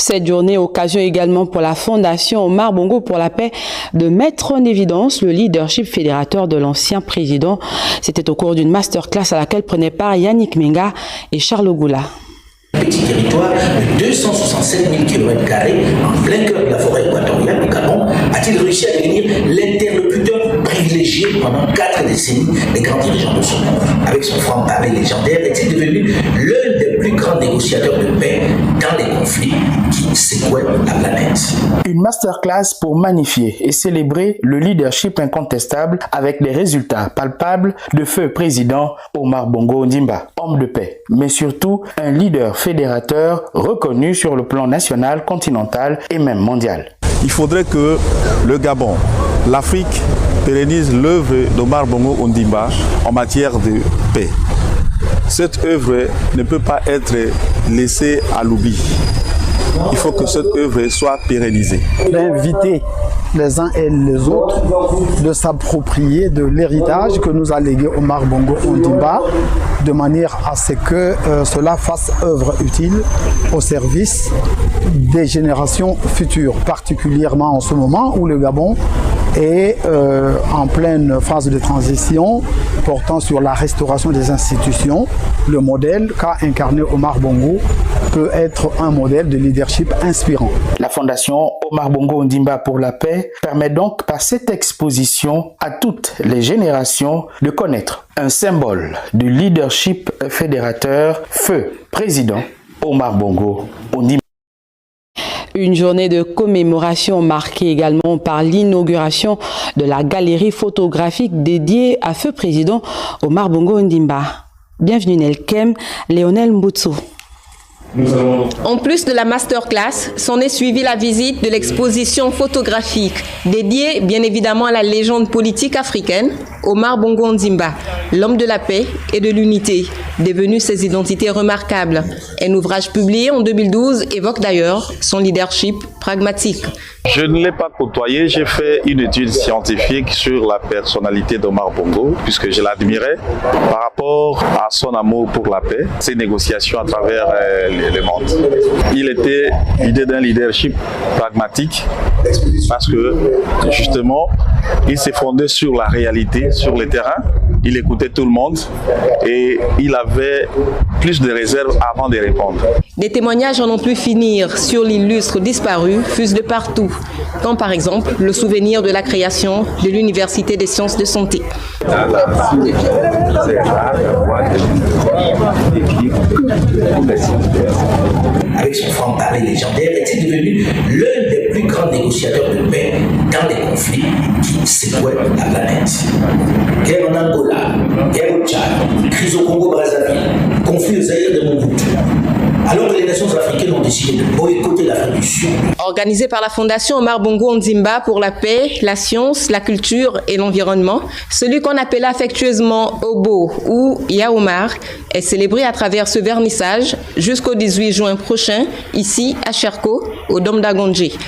Cette journée, occasion également pour la Fondation Omar Bongo pour la paix de mettre en évidence le leadership fédérateur de l'ancien président. C'était au cours d'une masterclass à laquelle prenaient part Yannick Menga et Charles Ogoula. Petit territoire de 267 000 km² en plein cœur de la forêt équatoriale, le Gabon a-t-il réussi à devenir l'interlocuteur privilégié pendant 4 décennies des grands dirigeants de son monde. Avec son franc-parler légendaire, est-il devenu l'un des plus grands négociateurs de paix dans les conflits qui secouaient la planète. Une masterclass pour magnifier et célébrer le leadership incontestable avec des résultats palpables de feu président Omar Bongo Ondimba, homme de paix, mais surtout un leader fédérateur reconnu sur le plan national, continental et même mondial. Il faudrait que le Gabon, l'Afrique pérennise l'œuvre d'Omar Bongo Ondimba en matière de paix. Cette œuvre ne peut pas être laissée à l'oubli. Il faut que cette œuvre soit pérennisée. D'inviter les uns et les autres de s'approprier de l'héritage que nous a légué Omar Bongo Ondimba, de manière à ce que cela fasse œuvre utile au service des générations futures, particulièrement en ce moment où le Gabon est en pleine phase de transition portant sur la restauration des institutions. Le modèle qu'a incarné Omar Bongo peut être un modèle de leadership inspirant. La Fondation Omar Bongo Ondimba pour la paix permet donc par cette exposition à toutes les générations de connaître un symbole du leadership fédérateur, feu président Omar Bongo Ondimba. Une journée de commémoration marquée également par l'inauguration de la galerie photographique dédiée à feu président Omar Bongo Ondimba. Bienvenue Nelkem, Léonel Mboutsou. En plus de la masterclass, s'en est suivie la visite de l'exposition photographique dédiée bien évidemment à la légende politique africaine, Omar Bongo Ondimba, l'homme de la paix et de l'unité, devenu ses identités remarquables. Un ouvrage publié en 2012 évoque d'ailleurs son leadership pragmatique. Je ne l'ai pas côtoyé, j'ai fait une étude scientifique sur la personnalité d'Omar Bongo, puisque je l'admirais par rapport à son amour pour la paix, ses négociations à travers le monde. Il était l'idée d'un leadership pragmatique, parce que justement, il s'est fondé sur la réalité, sur le terrain. Il écoutait tout le monde et il avait plus de réserves avant de répondre. Des témoignages en ont pu finir sur l'illustre disparu fusent de partout, comme par exemple le souvenir de la création de l'Université des sciences de santé. Avec son franc-parler légendaire, est-il devenu l'un des plus grands négociateurs de paix dans les conflits qui secouaient la planète. Guerre en Angola, guerre au Tchad, crise au Congo-Brazzaville, conflit au Zaïre de Mobutu. Alors que les nations africaines ont décidé de boycotter l'Afrique du Sud. Organisé par la Fondation Omar Bongo Ondimba pour la paix, la science, la culture et l'environnement, celui qu'on appelle affectueusement Obo ou Yaoumar est célébré à travers ce vernissage jusqu'au 18 juin prochain, ici à Cherko, au Dôme d'Agondji.